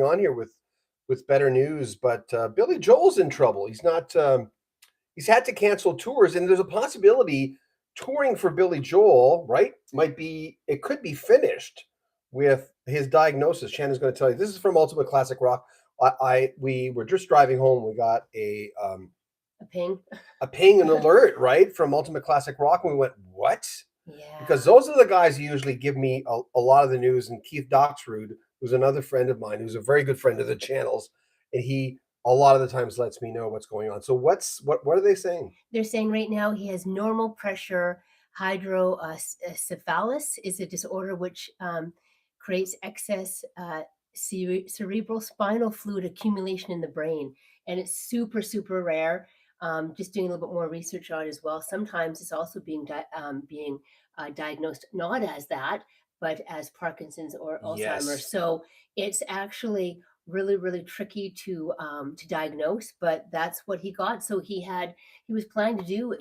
on here with better news. But Billy Joel's in trouble. He's not. He's had to cancel tours, and there's a possibility touring for Billy Joel, right? It could be finished with his diagnosis. Shannon's going to tell you. This is from Ultimate Classic Rock. We were just driving home. We got a ping, an alert, right, from Ultimate Classic Rock, and we went, what? Yeah. Because those are the guys who usually give me a lot of the news. And Keith Doxrud, who's another friend of mine, who's a very good friend of the channels, and he a lot of the times lets me know what's going on. So what are they saying? They're saying right now he has normal pressure hydrocephalus, is a disorder which creates excess cerebral spinal fluid accumulation in the brain, and it's super, super rare. Just doing a little bit more research on it as well. Sometimes it's also being diagnosed not as that, but as Parkinson's or Alzheimer's. Yes. So it's actually really, really tricky to diagnose, but that's what he got. So he was planning to do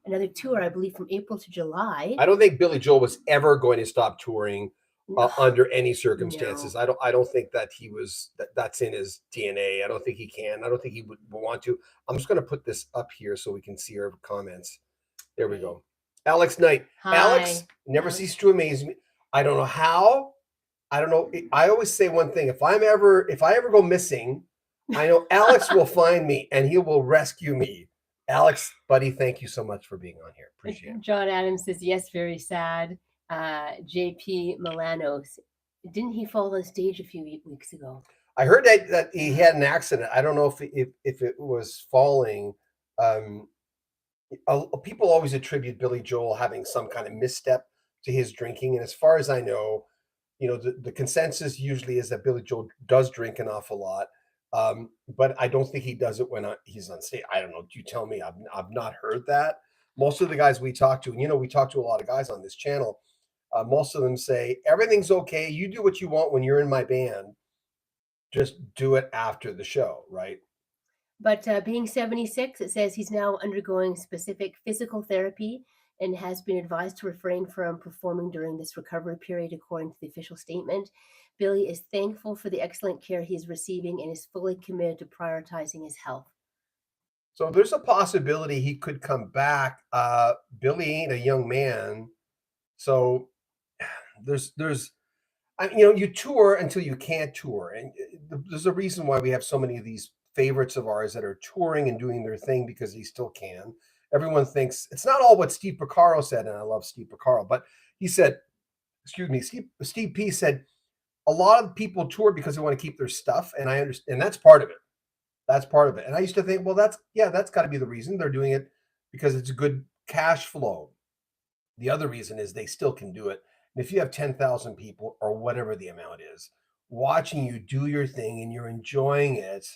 another tour, I believe, from April to July. I don't think Billy Joel was ever going to stop touring under any circumstances. No. I don't think that he was that's in his DNA. I don't think he can. I don't think he would want to. I'm just going to put this up here so we can see her comments. There we go. Alex Knight. Hi. Alex never ceases to amaze me. I don't know how. I don't know. I always say one thing. If I ever go missing, I know Alex will find me and he will rescue me. Alex, buddy, thank you so much for being on here. Appreciate it. John Adams says, yes, very sad. JP Milanos, didn't he fall on stage a few weeks ago? I heard that he had an accident. I don't know if it was falling. People always attribute Billy Joel having some kind of misstep to his drinking. And as far as I know, the consensus usually is that Billy Joel does drink an awful lot. But I don't think he does it when he's on stage. I don't know. You tell me. I've not heard that. Most of the guys we talk to, and we talk to a lot of guys on this channel, most of them say, everything's okay. You do what you want when you're in my band. Just do it after the show, right? But being 76, it says he's now undergoing specific physical therapy and has been advised to refrain from performing during this recovery period, according to the official statement. Billy is thankful for the excellent care he is receiving and is fully committed to prioritizing his health. So there's a possibility he could come back. Billy ain't a young man. So you tour until you can't tour. And there's a reason why we have so many of these favorites of ours that are touring and doing their thing because they still can. Everyone thinks it's not all what Steve Porcaro said, and I love Steve Porcaro, but he said, Steve P said, a lot of people tour because they want to keep their stuff, and I understand, and that's part of it. That's part of it. And I used to think, well, that's got to be the reason they're doing it, because it's a good cash flow. The other reason is they still can do it. And if you have 10,000 people or whatever the amount is watching you do your thing and you're enjoying it,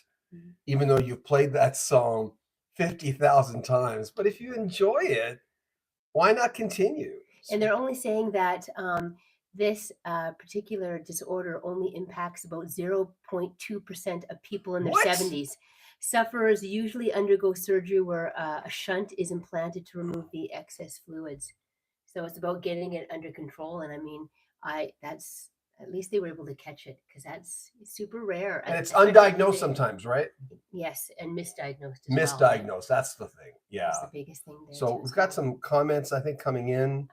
even though you've played that song 50,000 times, but if you enjoy it, why not continue? And they're only saying that this particular disorder only impacts about 0.2% of people in their 70s. Sufferers usually undergo surgery where a shunt is implanted to remove the excess fluids. So it's about getting it under control. And I mean, that's at least they were able to catch it, because that's super rare. And it's undiagnosed sometimes, right? Yes, and misdiagnosed. Misdiagnosed. That's the thing. Yeah. That's the biggest thing there. So we've got some comments, I think, coming in.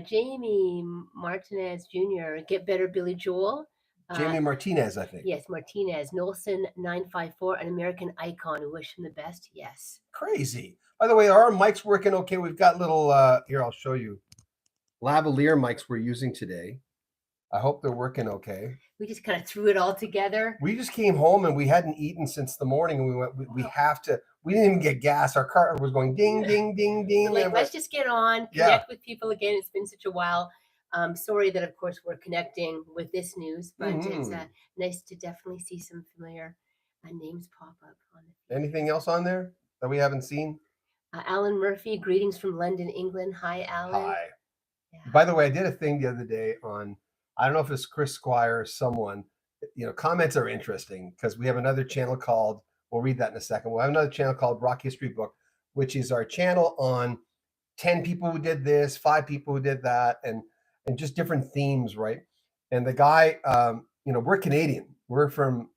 Jamie Martinez Jr., get better, Billy Joel. Jamie Martinez, I think. Yes, Martinez. Nolson 954, an American icon. We wish him the best. Yes. Crazy. By the way, are our mics working okay? We've got little, here, I'll show you. Lavalier mics we're using today. I hope they're working okay. We just kind of threw it all together. We just came home and we hadn't eaten since the morning, and we went, we have to, we didn't even get gas. Our car was going ding, ding, ding, ding. Like, let's just get on, connect with people again. It's been such a while. Sorry that, of course, we're connecting with this news, but it's nice to definitely see some familiar names pop up on it. Anything else on there that we haven't seen? Alan Murphy, greetings from London, England. Hi, Alan. Hi. Yeah. By the way, I did a thing the other day on, I don't know if it's Chris Squire or someone, comments are interesting because we have another channel called, we'll read that in a second. We'll have another channel called Rock History Book, which is our channel on 10 people who did this, 5 people who did that, and just different themes, right? And the guy, we're Canadian. we're from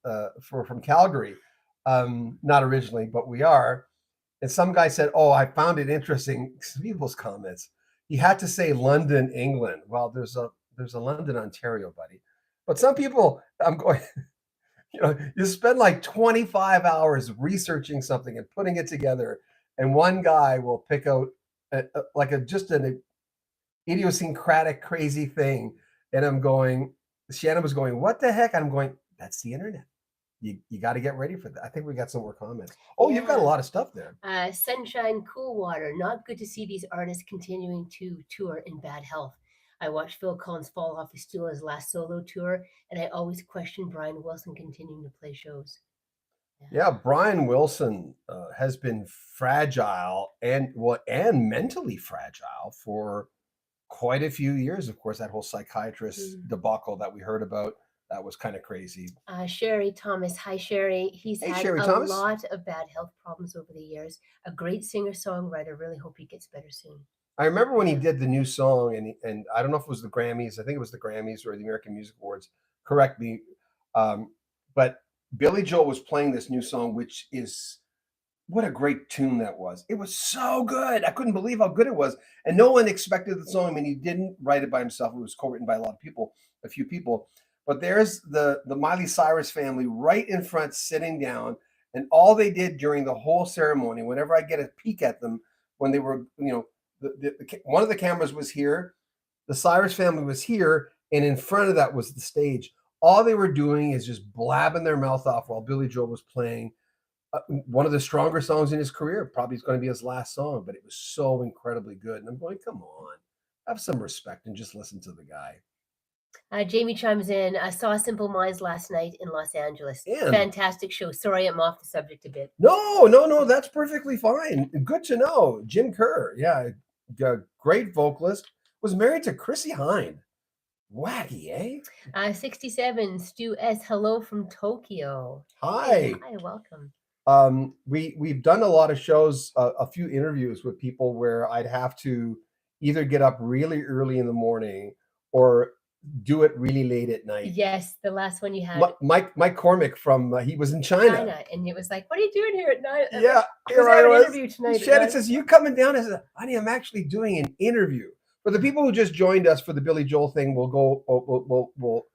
Calgary, not originally, but we are. And some guy said, "Oh, I found it interesting." People's comments. He had to say London, England. Well, there's a London, Ontario, buddy. But some people, I'm going. You spend like 25 hours researching something and putting it together, and one guy will pick out just an idiosyncratic, crazy thing. And I'm going. Shannon was going, "What the heck?" And I'm going, "That's the internet. You got to get ready for that." I think we got some more comments. Oh, you've got a Yeah. lot of stuff there. Sunshine Cool Water. Not good to see these artists continuing to tour in bad health. I watched Phil Collins fall off his stool his last solo tour, and I always question Brian Wilson continuing to play shows. Yeah, Brian Wilson has been fragile and mentally fragile for quite a few years. Of course, that whole psychiatrist debacle that we heard about, that was kind of crazy. Sherry Thomas. Hi, Sherry. He's had Sherry a Thomas. lot of bad health problems over the years. A great singer-songwriter. Really hope he gets better soon. I remember when he did the new song, and I don't know if it was the Grammys. I think it was the Grammys or the American Music Awards. Correct me. But Billy Joel was playing this new song, which is, what a great tune that was. It was so good. I couldn't believe how good it was. And no one expected the song. I mean, he didn't write it by himself. It was co-written by a few people. But there's the Miley Cyrus family right in front sitting down. And all they did during the whole ceremony, whenever I get a peek at them, when they were, one of the cameras was here, the Cyrus family was here, and in front of that was the stage. All they were doing is just blabbing their mouth off while Billy Joel was playing one of the stronger songs in his career. Probably is going to be his last song, but it was so incredibly good. And I'm going, come on, have some respect and just listen to the guy. Jamie chimes in. I saw Simple Minds last night in Los Angeles. And fantastic show. Sorry, I'm off the subject a bit. No, that's perfectly fine. Good to know. Jim Kerr, yeah, great vocalist. Was married to Chrissy Hynde. Wacky, eh? 67, Stu S. Hello from Tokyo. Hi. Hi, welcome. We've done a lot of shows, a few interviews with people where I'd have to either get up really early in the morning or do it really late at night. Yes, the last one you had. Mike McCormick from he was in China, and it was like, "What are you doing here at night?" Yeah, here I was. An interview tonight. Shannon says, "You coming down?" I said, "Honey, I'm actually doing an interview." For the people who just joined us for the Billy Joel thing, we'll go. We'll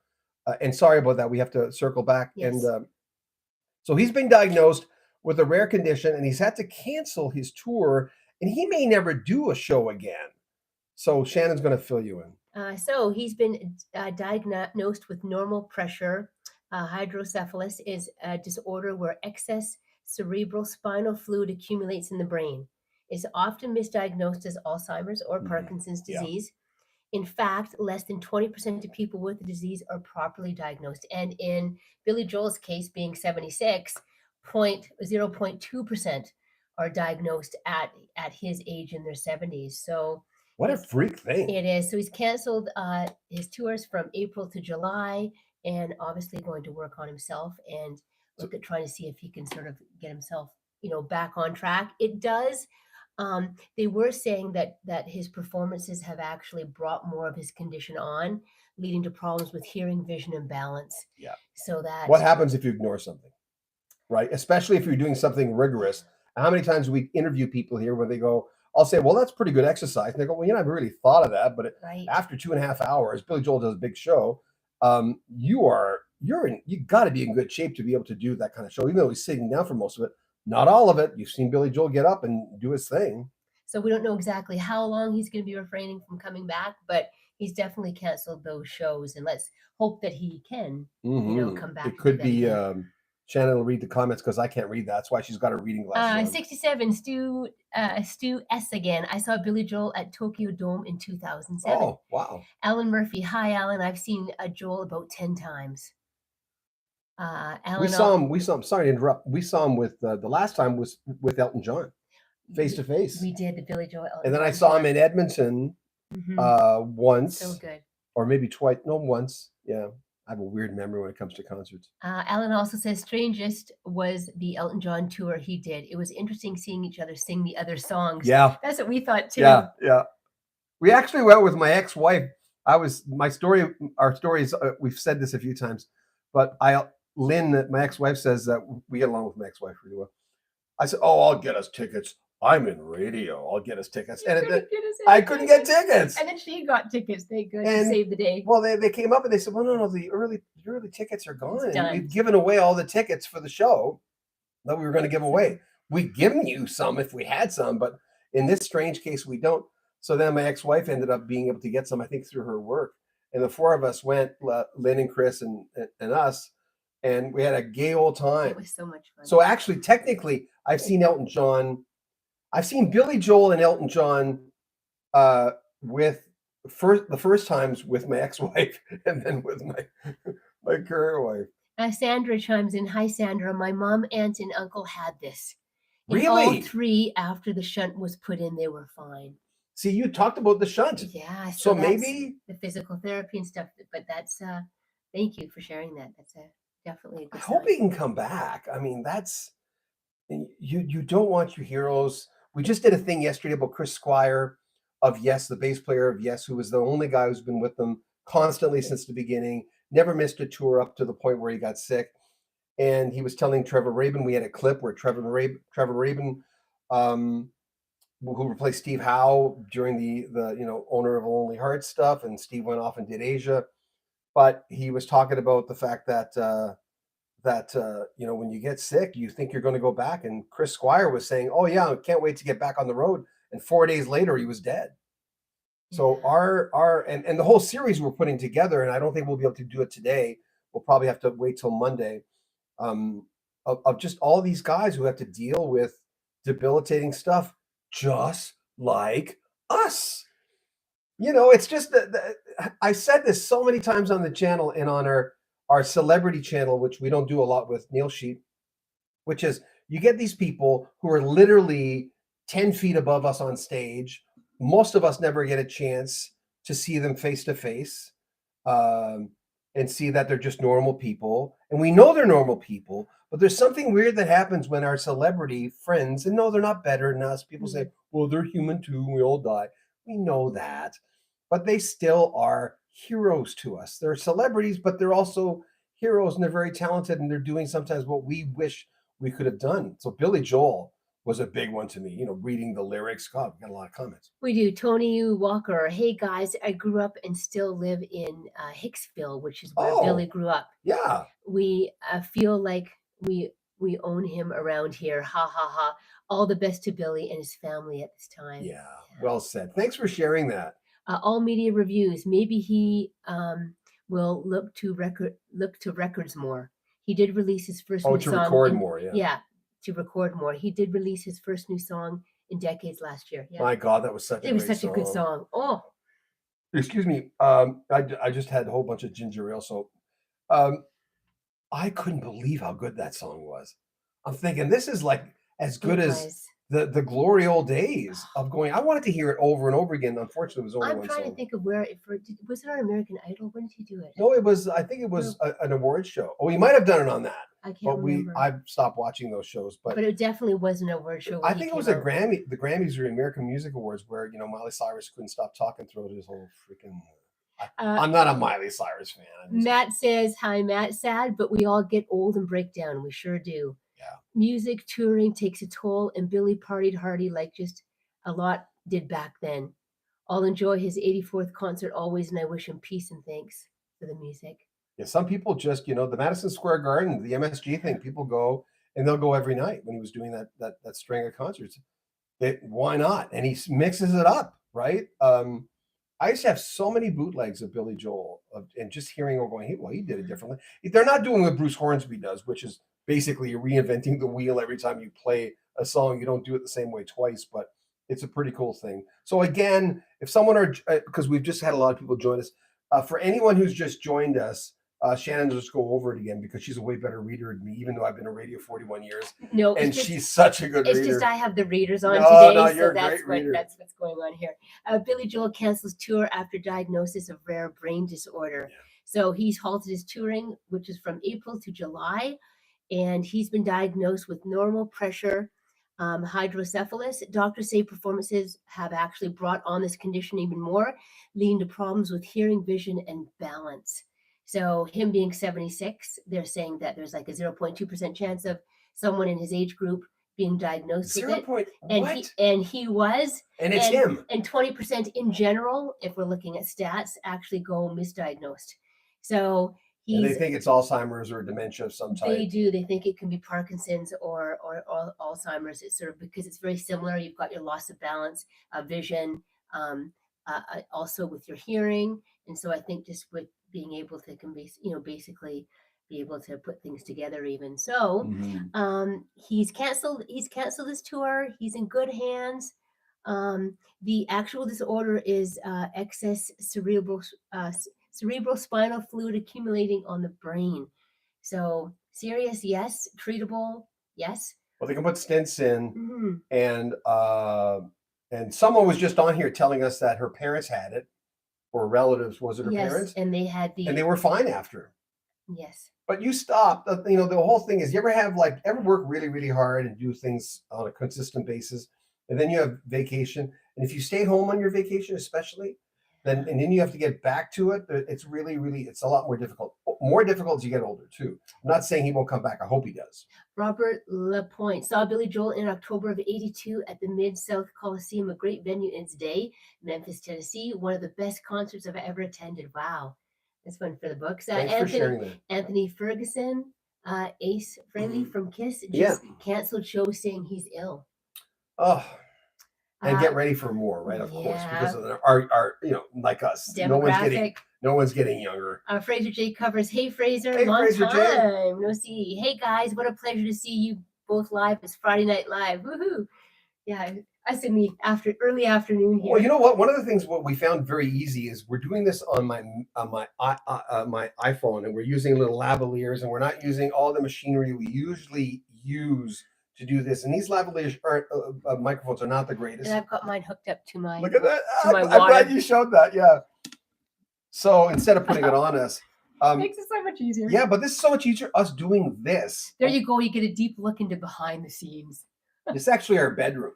and sorry about that. We have to circle back. Yes. And so he's been diagnosed with a rare condition, and he's had to cancel his tour, and he may never do a show again. So Shannon's going to fill you in. So he's been diagnosed with normal pressure. Hydrocephalus is a disorder where excess cerebral spinal fluid accumulates in the brain. It's often misdiagnosed as Alzheimer's or Parkinson's disease. In fact, less than 20% of people with the disease are properly diagnosed. And in Billy Joel's case, being 76, 0.2% are diagnosed at his age in their 70s. So what a freak thing. It is. So he's canceled his tours from April to July, and obviously going to work on himself and look at trying to see if he can sort of get himself, back on track. It does. They were saying that his performances have actually brought more of his condition on, leading to problems with hearing, vision, and balance. Yeah. So that what happens if you ignore something, right? Especially if you're doing something rigorous. How many times do we interview people here where they go, I'll say, well, that's pretty good exercise. And they go, well, I really thought of that. But after 2.5 hours, Billy Joel does a big show. You got to be in good shape to be able to do that kind of show, even though he's sitting down for most of it. Not all of it. You've seen Billy Joel get up and do his thing. So we don't know exactly how long he's going to be refraining from coming back, but he's definitely canceled those shows. And let's hope that he can, come back. It could be Shannon will read the comments because I can't read that. That's why she's got her reading glasses. 67, Stu S again. I saw Billy Joel at Tokyo Dome in 2007. Oh, wow. Alan Murphy. Hi, Alan. I've seen Joel about 10 times. Alan, we saw him. Sorry to interrupt. We saw him with the last time was with Elton John, face to face. We did the Billy Joel. And then I saw him in Edmonton once. So good. Or maybe twice. No, once. Yeah. I have a weird memory when it comes to concerts. Alan also says strangest was the Elton John tour he did. It was interesting seeing each other sing the other songs. Yeah. That's what we thought too. Yeah. We actually went with my ex-wife. Our stories, we've said this a few times, but Lynn, my ex-wife, says that we get along with my ex-wife really well. I said, "Oh, I'll get us tickets. I'm in radio. I'll get us tickets." You And couldn't get us I any couldn't get tickets. tickets. And then she got tickets. Thank God to And save the day. well, they came up and they said, "Well, no, the early tickets are gone, and done. we've given away all the tickets for the show that we were going to give away. We've given you some if we had some, but in this strange case, we don't." So then my ex-wife ended up being able to get some, I think, through her work, and the four of us went, Lynn and Chris and us, and we had a gay old time. It was so much fun. So actually, technically, I've seen Elton John. I've seen Billy Joel and Elton John with the first times with my ex-wife and then with my current wife. Sandra chimes in. Hi, Sandra. My mom, aunt, and uncle had this. And Really? all three, after the shunt was put in, they were fine. See, you talked about the shunt. Yeah. So maybe the physical therapy and stuff. But that's thank you for sharing that. That's definitely a good I hope sign. he can come back. I mean, that's you don't want your heroes. We just did a thing yesterday about Chris Squire of Yes, the bass player of Yes, who was the only guy who's been with them constantly since the beginning, never missed a tour up to the point where he got sick. And he was telling Trevor Rabin, we had a clip where Trevor Rabin, who replaced Steve Howe during the Owner of Lonely Hearts stuff, and Steve went off and did Asia. But he was talking about the fact that when you get sick, you think you're going to go back. And Chris Squire was saying, "Oh yeah, I can't wait to get back on the road." And 4 days later, he was dead. So our and the whole series we're putting together, and I don't think we'll be able to do it today. We'll probably have to wait till Monday. Of just all these guys who have to deal with debilitating stuff, just like us. It's just that I said this so many times on the channel and on our celebrity channel, which we don't do a lot with, Neil Sheep, which is you get these people who are literally 10 feet above us on stage. Most of us never get a chance to see them face to face and see that they're just normal people. And we know they're normal people, but there's something weird that happens when our celebrity friends, and no, they're not better than us. People say, well, they're human too, and we all die. We know that, but they still are heroes to us. They're celebrities, but they're also heroes, and they're very talented, and they're doing sometimes what we wish we could have done. So Billy Joel was a big one to me, reading the lyrics. God, we got a lot of comments. We do. Tony Walker. Hey guys, I grew up and still live in Hicksville, which is where Billy grew up. Yeah. We feel like we own him around here. Ha ha ha. All the best to Billy and his family at this time. Yeah. Well said. Thanks for sharing that. All media reviews. Maybe he will look to records more. He did release his first new song. Record more. Yeah. Yeah. To record more. He did release his first new song in decades last year. Yeah. My God, that was such a good song. Oh, excuse me. I just had a whole bunch of ginger ale, so I couldn't believe how good that song was. I'm thinking this is like as good as the glory old days of going. I wanted to hear it over and over again. Unfortunately, it was only one song. I'm trying to think of where was it on American Idol? When did he do it? No, it was. I think it was an award show. Oh, he might have done it on that. I can't remember. I've stopped watching those shows, but it definitely was an award show. I think it was a Grammy. The Grammys or American Music Awards, where Miley Cyrus couldn't stop talking throughout his whole freaking. I'm not a Miley Cyrus fan. Matt says, "Hi, Matt. Sad, but we all get old and break down. We sure do. Yeah. Music touring takes a toll, and Billy partied hardy like just a lot did back then. I'll enjoy his 84th concert always, and I wish him peace and thanks for the music." Yeah, some people just, the Madison Square Garden, the MSG thing, people go and they'll go every night when he was doing that string of concerts. Why not? And he mixes it up, right? I used to have so many bootlegs of Billy Joel and just hearing or going, hey, well, he did it differently. They're not doing what Bruce Hornsby does, which is basically reinventing the wheel every time you play a song. You don't do it the same way twice, but it's a pretty cool thing. So again, if someone because we've just had a lot of people join us, for anyone who's just joined us, Shannon will just go over it again because she's a way better reader than me, even though I've been in radio 41 years. No, and she's such a good reader. It's just I have the readers on today, no, so that's what's going on here. Billy Joel cancels tour after diagnosis of rare brain disorder. Yeah. So he's halted his touring, which is from April to July, and he's been diagnosed with normal pressure hydrocephalus. Doctors say performances have actually brought on this condition even more, leading to problems with hearing, vision, and balance. So him being 76, they're saying that there's like a 0.2% chance of someone in his age group being diagnosed with 0 it. point And what? he was, And it's and him. and 20% in general, if we're looking at stats, actually go misdiagnosed. So And they he's think it's Alzheimer's or dementia of some they type. do. They think it can be Parkinson's or Alzheimer's. It's sort of because it's very similar. You've got your loss of balance, vision, also with your hearing, and so I think just with being able to convey, basically be able to put things together. Even so, Mhm. he's canceled. He's canceled his tour. He's in good hands. The actual disorder is excess cerebrospinal fluid accumulating on the brain. So serious, yes. Treatable, yes. Well, they can put stents in, Mhm. and someone was just on here telling us that her parents had it, or relatives. Was it her Yes, parents? and they had And they were fine after. yes. But you stop. The whole thing is, you ever work really, really hard and do things on a consistent basis, and then you have vacation, and if you stay home on your vacation, especially, then you have to get back to it. It's really, really, it's a lot more difficult. More difficult as you get older too. I'm not saying he won't come back. I hope he does. Robert Lapointe saw Billy Joel in October of '82 at the Mid-South Coliseum, a great venue in its day, Memphis, Tennessee. One of the best concerts I've ever attended. Wow. That's one for the books. Thanks for sharing that. Anthony Ferguson, Ace Frehley Mhm. from Kiss, Yeah. just canceled show saying he's ill. Oh, and Uh, get ready for more, right? Of course, because yeah. of our like us, Demographic. no one's getting younger. Fraser J covers. Hey, Fraser, Hey, long Fraser J. time no see. Hey, guys, what a pleasure to see you both live. It's Friday Night Live. Woohoo! Yeah, us in the early afternoon here. Well, you know what? One of the things what we found very easy is we're doing this on my iPhone, and we're using little lavaliers, and we're not using all the machinery we usually use to do this. And these lavaliers microphones are not the greatest. And I've got mine hooked up to my Look at that! to my I'm glad water. you showed that. Yeah. So instead of putting it on us, Makes it so much easier. yeah, but this is so much easier. Us doing this. There you go. You get a deep look into behind the scenes. This is actually our bedroom.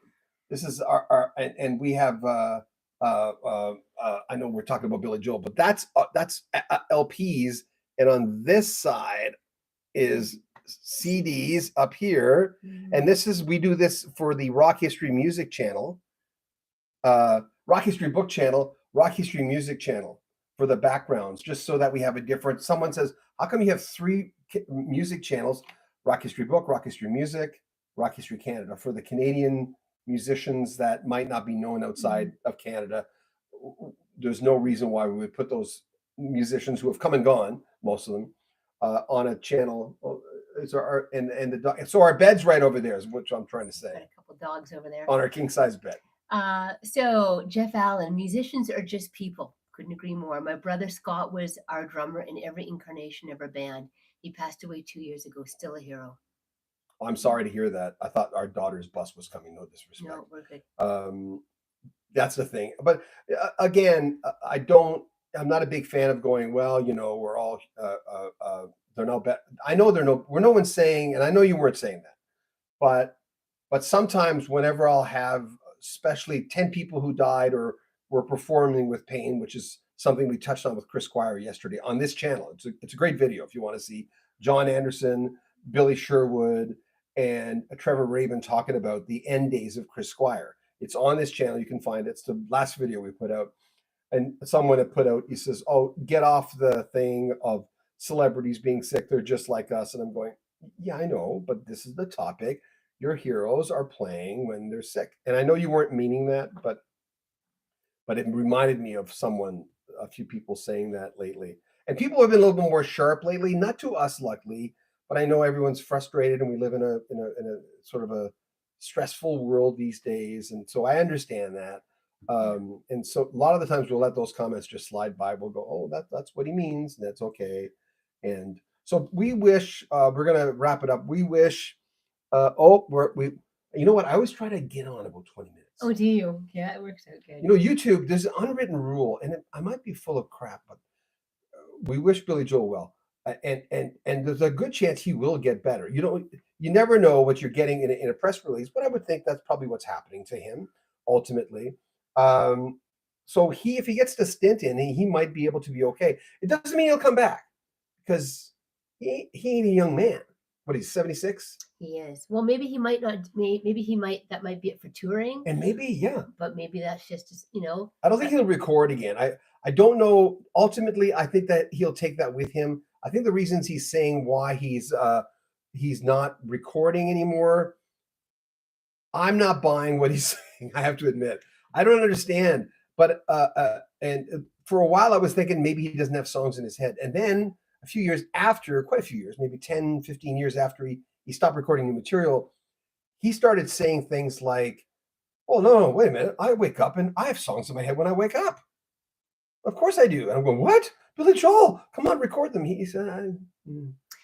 This is our and we have I know we're talking about Billy Joel, but that's LPs, and on this side is CDs up here, and we do this for the Rock History Music Channel, Rock History Book Channel, Rock History Music Channel for the backgrounds, just so that we have a different. Someone says, how come you have 3 music channels? Rock History Book, Rock History Music, Rock History Canada, for the Canadian musicians that might not be known outside of Canada. There's no reason why we would put those musicians who have come and gone, most of them, on a channel. So our bed's right over there, is what I'm trying to say. Got a couple dogs over there on our king size bed. So Jeff Allen, musicians are just people. Couldn't agree more. My brother Scott was our drummer in every incarnation of our band. He passed away 2 years ago. Still a hero. I'm sorry to hear that. I thought our daughter's bus was coming. No disrespect. No, we're good. That's the thing. But again, I'm not a big fan of going, well, we're all they're no better. I know we're no one's saying, and I know you weren't saying that, but sometimes whenever I'll have especially 10 people who died or were performing with pain, which is something we touched on with Chris Squire yesterday on this channel. It's a great video if you want to see John Anderson, Billy Sherwood, and Trevor Rabin talking about the end days of Chris Squire. It's on this channel. You can find it. It's the last video we put out. And someone had put out, he says, oh, get off the thing of celebrities being sick. They're just like us. And I'm going, yeah, I know, but this is the topic. Your heroes are playing when they're sick. And I know you weren't meaning that, but it reminded me of a few people saying that lately. And people have been a little bit more sharp lately, not to us, luckily, but I know everyone's frustrated and we live in a sort of a stressful world these days. And so I understand that. And so a lot of the times we'll let those comments just slide by. We'll go, oh, that's what he means. And that's okay. And so we wish, we're going to wrap it up. We wish, you know what? I always try to get on about 20 minutes. Oh, do you? Yeah, it works out good. YouTube, there's an unwritten rule, and I might be full of crap, but we wish Billy Joel well. And there's a good chance he will get better. You never know what you're getting in a press release, but I would think that's probably what's happening to him ultimately. So if he gets the stint in, he might be able to be okay. It doesn't mean he'll come back. because he ain't a young man. What, he's 76? He is. Well, maybe he might not. Maybe he might. That might be it for touring. And maybe, yeah. But maybe that's just I don't think he'll record again. I don't know. Ultimately, I think that he'll take that with him. I think the reasons he's saying why he's not recording anymore, I'm not buying what he's saying. I have to admit, I don't understand. But and for a while, I was thinking maybe he doesn't have songs in his head. And then a few years after, quite a few years, maybe 10, 15 years after he stopped recording new material, he started saying things like, "Oh no, wait a minute! I wake up and I have songs in my head when I wake up. Of course I do." And I'm going, "What? Billy Joel? Come on, record them." He said,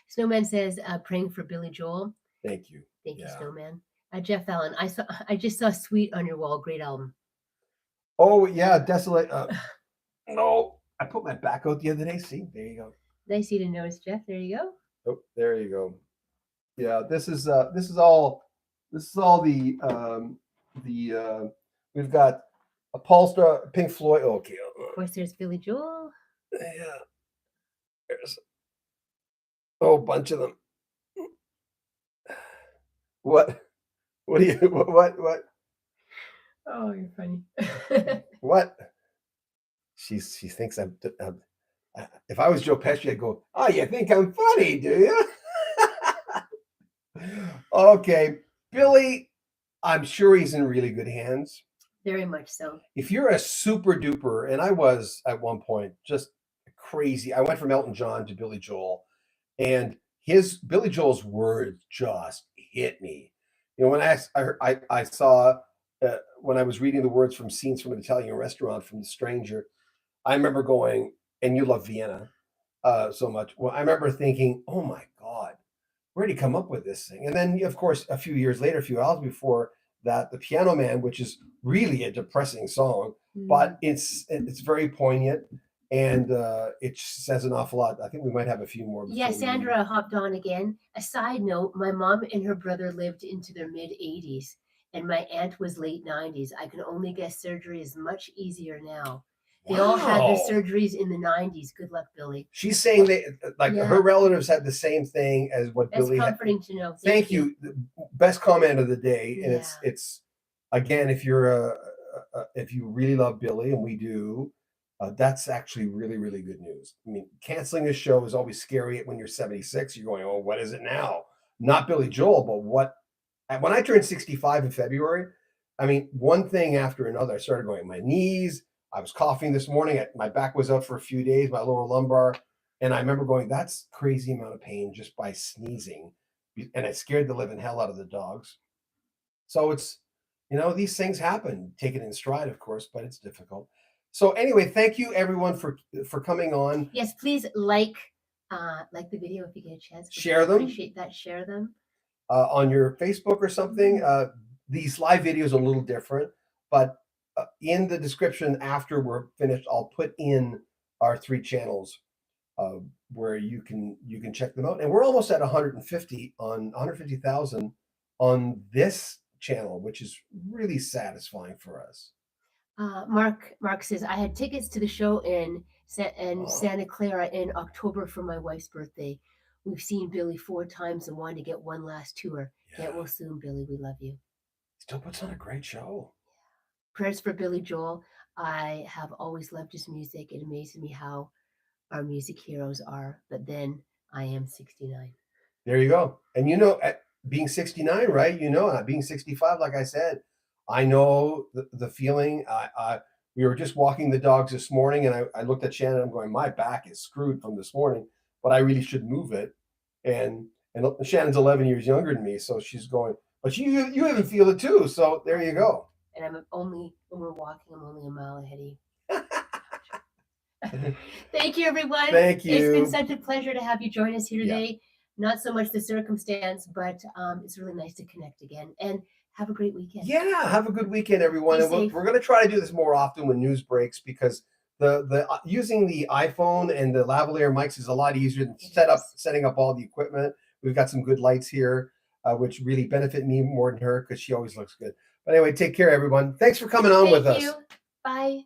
Snowman says, "Praying for Billy Joel." "Thank you, thank you, Snowman." Jeff Allen, I just saw "Sweet" on your wall. Great album. Oh yeah, Desolate. No, I put my back out the other day. See, there you go. Nice you to notice, Jeff. There you go. Oh, there you go. Yeah, this is all the we've got a Paul Star, Pink Floyd. Okay, of course, there's Billy Joel. Yeah, there's a bunch of them. What do you what? Oh, you're funny. What? She thinks I'm. If I was Joe Pesci, I'd go, "Oh, you think I'm funny, do you?" Okay, Billy, I'm sure he's in really good hands. Very much so. If you're a super duper, and I was at one point just crazy. I went from Elton John to Billy Joel, and Billy Joel's words just hit me. You know, when I saw when I was reading the words from Scenes from an Italian Restaurant from The Stranger, I remember going, "And you love Vienna so much." Well, I remember thinking, "Oh my God, where did he come up with this thing?" And then, of course, a few years later, a few hours before that, The Piano Man, which is really a depressing song, but it's very poignant, and it says an awful lot. I think we might have a few more. Yeah, Sandra hopped on again. A side note, my mom and her brother lived into their mid-80s, and my aunt was late 90s. I can only guess surgery is much easier now. They all had their surgeries in the 90s. Good luck, Billy. She's saying her relatives had the same thing as what Billy had. That's comforting to know. Thank you. Best comment of the day. And it's again, if you really love Billy, and we do, that's actually really, really good news. I mean, canceling this show is always scary when you're 76. You're going, "Oh, what is it now?" Not Billy Joel, but what? When I turned 65 in February, I mean, one thing after another, I started going, my knees. I was coughing this morning. My back was out for a few days, my lower lumbar. And I remember going, that's crazy amount of pain just by sneezing. And it scared the living hell out of the dogs. So it's, these things happen. Take it in stride, of course, but it's difficult. So anyway, thank you everyone for coming on. Yes, please like the video if you get a chance. Share them. Appreciate that. Share them. On your Facebook or something. These live videos are a little different, but in the description after we're finished, I'll put in our 3 channels where you can check them out. And we're almost at 150,000 on this channel, which is really satisfying for us. Mark says, I had tickets to the show in Santa Clara in October for my wife's birthday. We've seen Billy 4 times and wanted to get one last tour. Get well soon, Billy. We love you. Still puts on a great show. Prayers for Billy Joel. I have always loved his music. It amazes me how our music heroes are. But then I am 69. There you go. And at being 69, right? Being 65, like I said, I know the feeling. We were just walking the dogs this morning, and I looked at Shannon. I'm going, my back is screwed from this morning, but I really should move it. And Shannon's 11 years younger than me, so she's going, but you even feel it too. So there you go. And when we're walking, I'm only a mile ahead of you. Thank you, everyone. Thank you. It's been such a pleasure to have you join us here today. Yeah. Not so much the circumstance, but it's really nice to connect again. And have a great weekend. Yeah, have a good weekend, everyone. And we're going to try to do this more often when news breaks, because the using the iPhone and the lavalier mics is a lot easier than setting up all the equipment. We've got some good lights here, which really benefit me more than her, because she always looks good. But anyway, take care, everyone. Thanks for coming on with us. Thank you. Bye.